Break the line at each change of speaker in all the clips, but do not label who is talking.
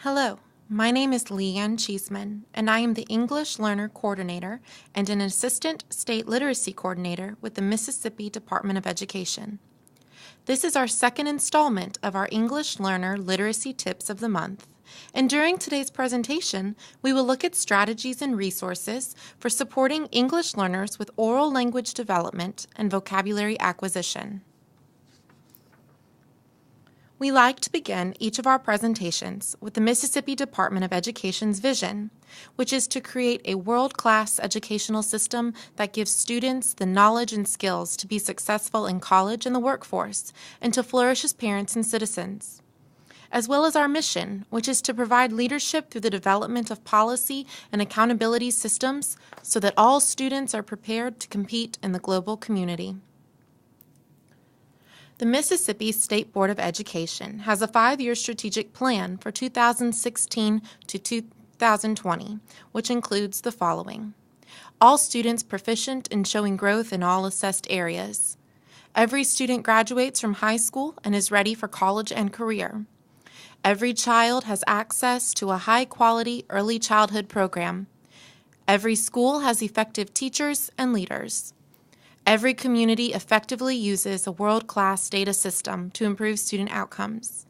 Hello, my name is Leanne Cheeseman, and I am the English Learner Coordinator and an Assistant State Literacy Coordinator with the Mississippi Department of Education. This is our second installment of our English Learner Literacy Tips of the Month, and during today's presentation, we will look at strategies and resources for supporting English learners with oral language development and vocabulary acquisition. We like to begin each of our presentations with the Mississippi Department of Education's vision, which is to create a world-class educational system that gives students the knowledge and skills to be successful in college and the workforce, and to flourish as parents and citizens. As well as our mission, which is to provide leadership through the development of policy and accountability systems so that all students are prepared to compete in the global community. The Mississippi State Board of Education has a 5-year strategic plan for 2016 to 2020, which includes the following. All students proficient in showing growth in all assessed areas. Every student graduates from high school and is ready for college and career. Every child has access to a high-quality early childhood program. Every school has effective teachers and leaders. Every community effectively uses a world-class data system to improve student outcomes,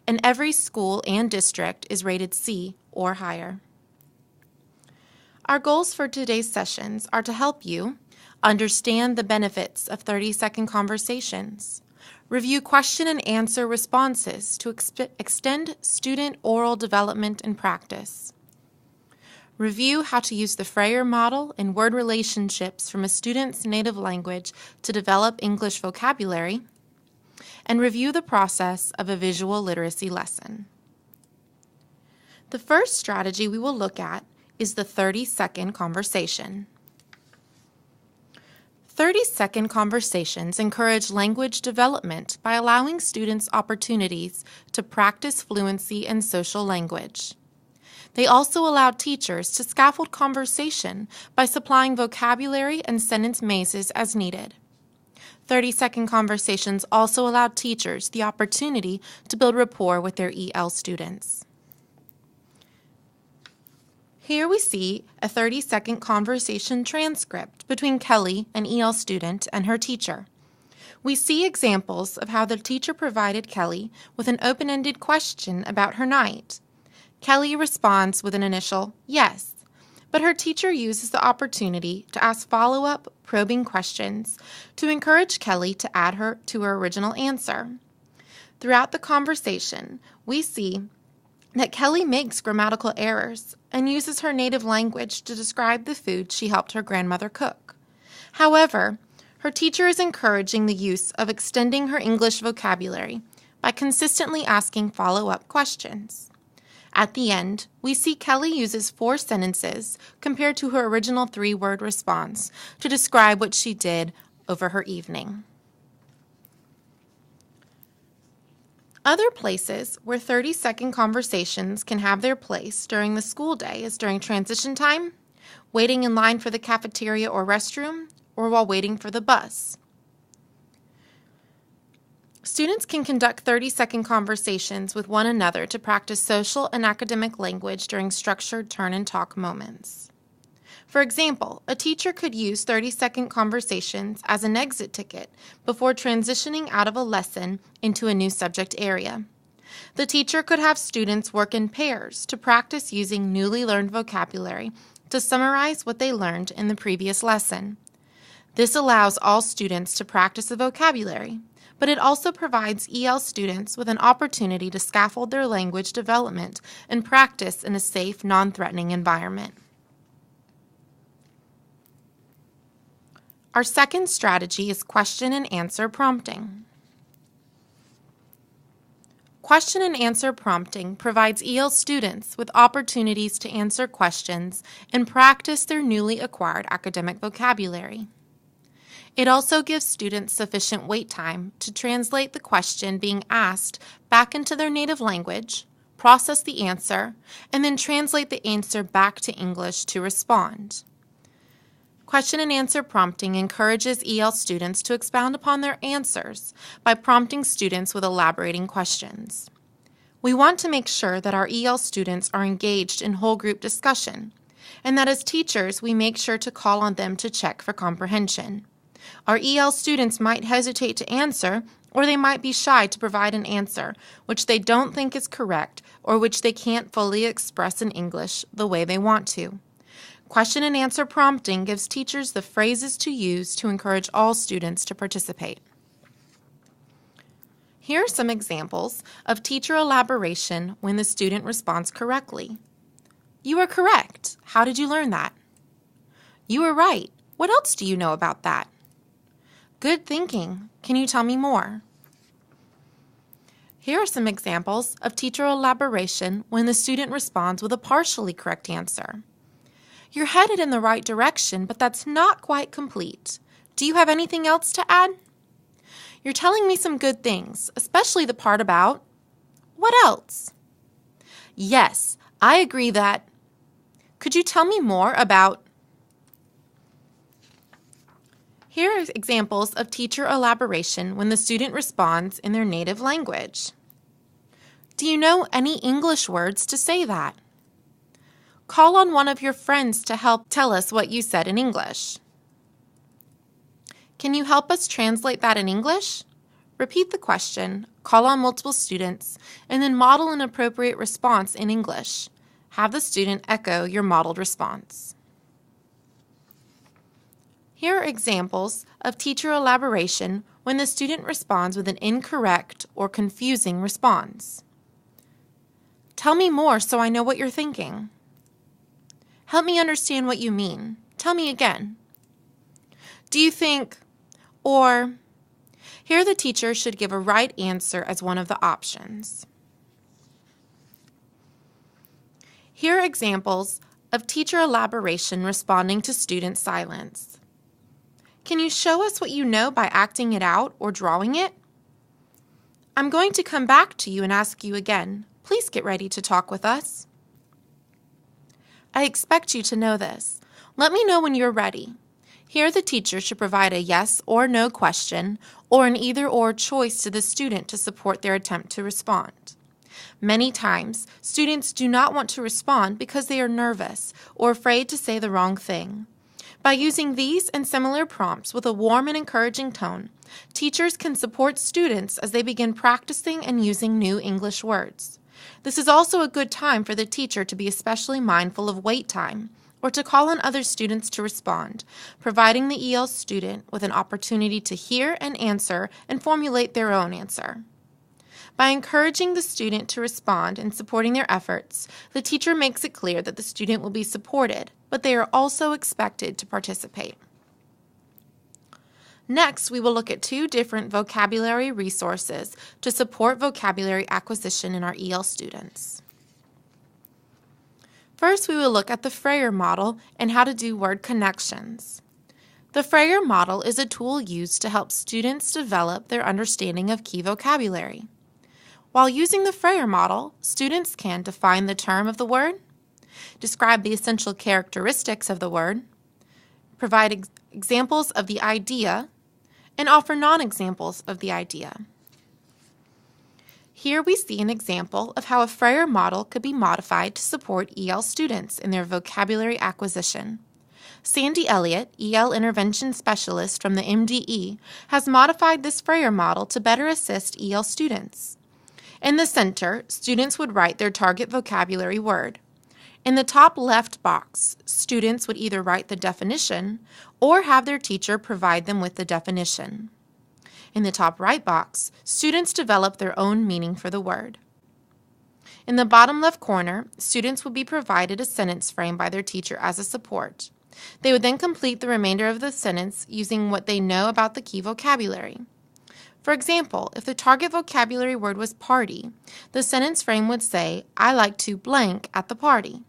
and every school and district is rated C or higher. Our goals for today's sessions are to help you understand the benefits of 30-second conversations, review question and answer responses to extend student oral development and practice, review how to use the Frayer model in word relationships from a student's native language to develop English vocabulary, and review the process of a visual literacy lesson. The first strategy we will look at is the 30-second conversation. 30-second conversations encourage language development by allowing students opportunities to practice fluency in social language. They also allow teachers to scaffold conversation by supplying vocabulary and sentence mazes as needed. 30-second conversations also allow teachers the opportunity to build rapport with their EL students. Here we see a 30-second conversation transcript between Kelly, an EL student, and her teacher. We see examples of how the teacher provided Kelly with an open-ended question about her night. Kelly responds with an initial yes, but her teacher uses the opportunity to ask follow-up, probing questions to encourage Kelly to add her to her original answer. Throughout the conversation, we see that Kelly makes grammatical errors and uses her native language to describe the food she helped her grandmother cook. However, her teacher is encouraging the use of extending her English vocabulary by consistently asking follow-up questions. At the end, we see Kelly uses 4 sentences compared to her original 3-word response to describe what she did over her evening. Other places where 30-second conversations can have their place during the school day is during transition time, waiting in line for the cafeteria or restroom, or while waiting for the bus. Students can conduct 30-second conversations with one another to practice social and academic language during structured turn-and-talk moments. For example, a teacher could use 30-second conversations as an exit ticket before transitioning out of a lesson into a new subject area. The teacher could have students work in pairs to practice using newly learned vocabulary to summarize what they learned in the previous lesson. This allows all students to practice the vocabulary, but it also provides EL students with an opportunity to scaffold their language development and practice in a safe, non-threatening environment. Our second strategy is question and answer prompting. Question and answer prompting provides EL students with opportunities to answer questions and practice their newly acquired academic vocabulary. It also gives students sufficient wait time to translate the question being asked back into their native language, process the answer, and then translate the answer back to English to respond. Question and answer prompting encourages EL students to expound upon their answers by prompting students with elaborating questions. We want to make sure that our EL students are engaged in whole group discussion, and that as teachers we make sure to call on them to check for comprehension. Our EL students might hesitate to answer, or they might be shy to provide an answer which they don't think is correct or which they can't fully express in English the way they want to. Question and answer prompting gives teachers the phrases to use to encourage all students to participate. Here are some examples of teacher elaboration when the student responds correctly. You are correct. How did you learn that? You are right. What else do you know about that? Good thinking. Can you tell me more? Here are some examples of teacher elaboration when the student responds with a partially correct answer. You're headed in the right direction, but that's not quite complete. Do you have anything else to add? You're telling me some good things, especially the part about... What else? Yes, I agree that... Could you tell me more about... Here are examples of teacher elaboration when the student responds in their native language. Do you know any English words to say that? Call on one of your friends to help tell us what you said in English. Can you help us translate that in English? Repeat the question, call on multiple students, and then model an appropriate response in English. Have the student echo your modeled response. Here are examples of teacher elaboration when the student responds with an incorrect or confusing response. Tell me more so I know what you're thinking. Help me understand what you mean. Tell me again. Do you think, or... Here the teacher should give a right answer as one of the options. Here are examples of teacher elaboration responding to student silence. Can you show us what you know by acting it out or drawing it? I'm going to come back to you and ask you again. Please get ready to talk with us. I expect you to know this. Let me know when you're ready. Here the teacher should provide a yes or no question or an either-or choice to the student to support their attempt to respond. Many times, students do not want to respond because they are nervous or afraid to say the wrong thing. By using these and similar prompts with a warm and encouraging tone, teachers can support students as they begin practicing and using new English words. This is also a good time for the teacher to be especially mindful of wait time or to call on other students to respond, providing the EL student with an opportunity to hear and answer and formulate their own answer. By encouraging the student to respond and supporting their efforts, the teacher makes it clear that the student will be supported, but they are also expected to participate. Next, we will look at two different vocabulary resources to support vocabulary acquisition in our EL students. First, we will look at the Frayer model and how to do word connections. The Frayer model is a tool used to help students develop their understanding of key vocabulary. While using the Frayer model, students can define the term of the word, describe the essential characteristics of the word, provide examples of the idea, and offer non-examples of the idea. Here we see an example of how a Frayer model could be modified to support EL students in their vocabulary acquisition. Sandy Elliott, EL Intervention Specialist from the MDE, has modified this Frayer model to better assist EL students. In the center, students would write their target vocabulary word. In the top left box, students would either write the definition or have their teacher provide them with the definition. In the top right box, students develop their own meaning for the word. In the bottom left corner, students would be provided a sentence frame by their teacher as a support. They would then complete the remainder of the sentence using what they know about the key vocabulary. For example, if the target vocabulary word was party, the sentence frame would say, I like to blank at the party.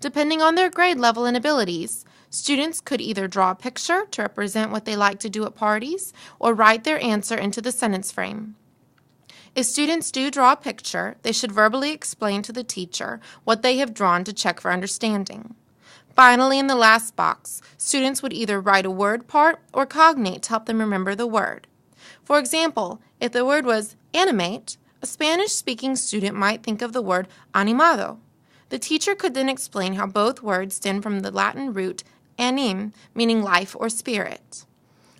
Depending on their grade level and abilities, students could either draw a picture to represent what they like to do at parties or write their answer into the sentence frame. If students do draw a picture, they should verbally explain to the teacher what they have drawn to check for understanding. Finally, in the last box, students would either write a word part or cognate to help them remember the word. For example, if the word was animate, A Spanish-speaking student might think of the word animado. The teacher could then explain how both words stem from the Latin root anim, meaning life or spirit.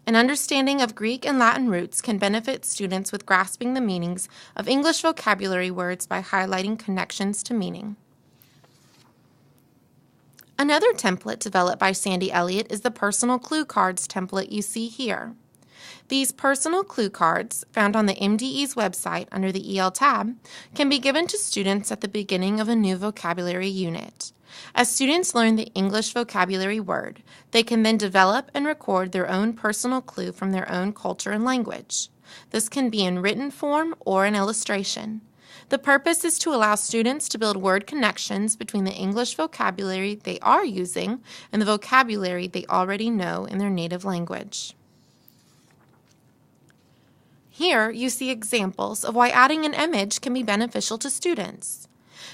An understanding of Greek and Latin roots can benefit students with grasping the meanings of English vocabulary words by highlighting connections to meaning. Another template developed by Sandy Elliott is the Personal Clue Cards template you see here. These personal clue cards, found on the MDE's website under the EL tab, can be given to students at the beginning of a new vocabulary unit. As students learn the English vocabulary word, they can then develop and record their own personal clue from their own culture and language. This can be in written form or an illustration. The purpose is to allow students to build word connections between the English vocabulary they are using and the vocabulary they already know in their native language. Here you see examples of why adding an image can be beneficial to students.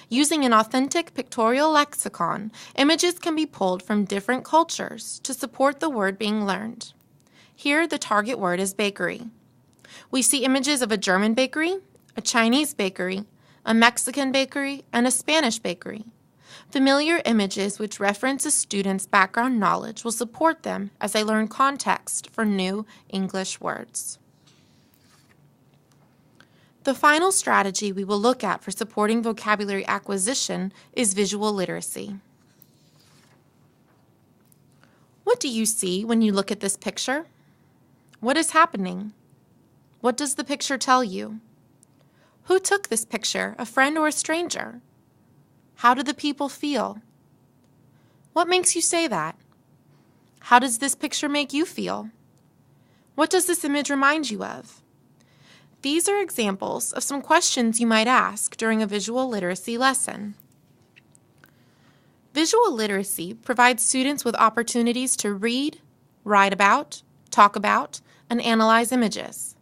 Using an authentic pictorial lexicon, images can be pulled from different cultures to support the word being learned. Here the target word is bakery. We see images of a German bakery, a Chinese bakery, a Mexican bakery, and a Spanish bakery. Familiar images which reference a student's background knowledge will support them as they learn context for new English words. The final strategy we will look at for supporting vocabulary acquisition is visual literacy. What do you see when you look at this picture? What is happening? What does the picture tell you? Who took this picture, a friend or a stranger? How do the people feel? What makes you say that? How does this picture make you feel? What does this image remind you of? These are examples of some questions you might ask during a visual literacy lesson. Visual literacy provides students with opportunities to read, write about, talk about, and analyze images.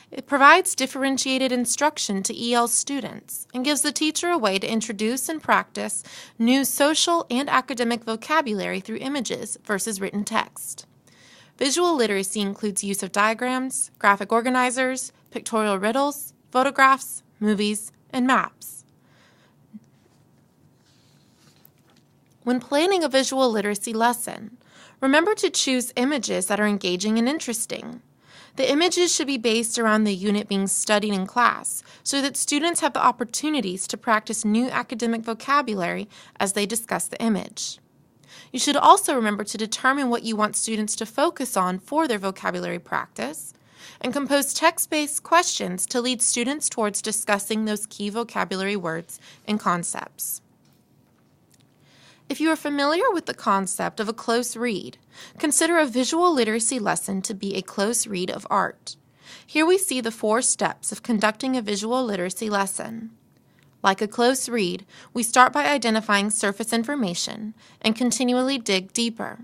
It provides differentiated instruction to EL students and gives the teacher a way to introduce and practice new social and academic vocabulary through images versus written text. Visual literacy includes use of diagrams, graphic organizers, pictorial riddles, photographs, movies, and maps. When planning a visual literacy lesson, remember to choose images that are engaging and interesting. The images should be based around the unit being studied in class so that students have the opportunities to practice new academic vocabulary as they discuss the image. You should also remember to determine what you want students to focus on for their vocabulary practice and compose text-based questions to lead students towards discussing those key vocabulary words and concepts. If you are familiar with the concept of a close read, consider a visual literacy lesson to be a close read of art. Here we see the 4 steps of conducting a visual literacy lesson. Like a close read, we start by identifying surface information and continually dig deeper.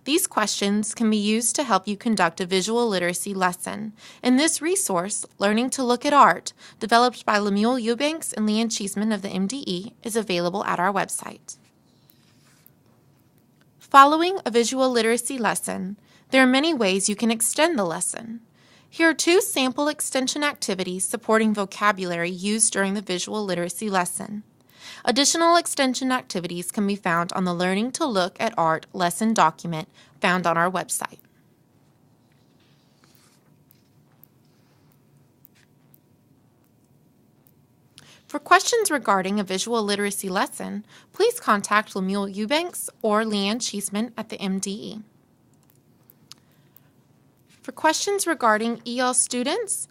These questions can be used to help you conduct a visual literacy lesson. In this resource, Learning to Look at Art, developed by Lemuel Eubanks and Leanne Cheeseman of the MDE, is available at our website. Following a visual literacy lesson, there are many ways you can extend the lesson. Here are 2 sample extension activities supporting vocabulary used during the visual literacy lesson. Additional extension activities can be found on the Learning to Look at Art lesson document found on our website. For questions regarding a visual literacy lesson, please contact Lemuel Eubanks or Leanne Cheeseman at the MDE. For questions regarding EL students,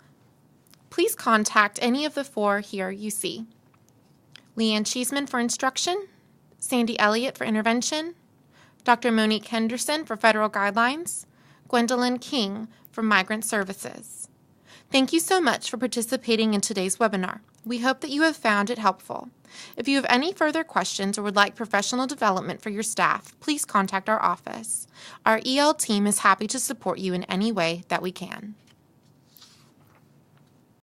please contact any of the 4 here you see. Leanne Cheeseman for instruction, Sandy Elliott for intervention, Dr. Monique Henderson for federal guidelines, Gwendolyn King for migrant services. Thank you so much for participating in today's webinar. We hope that you have found it helpful. If you have any further questions or would like professional development for your staff, please contact our office. Our EL team is happy to support you in any way that we can.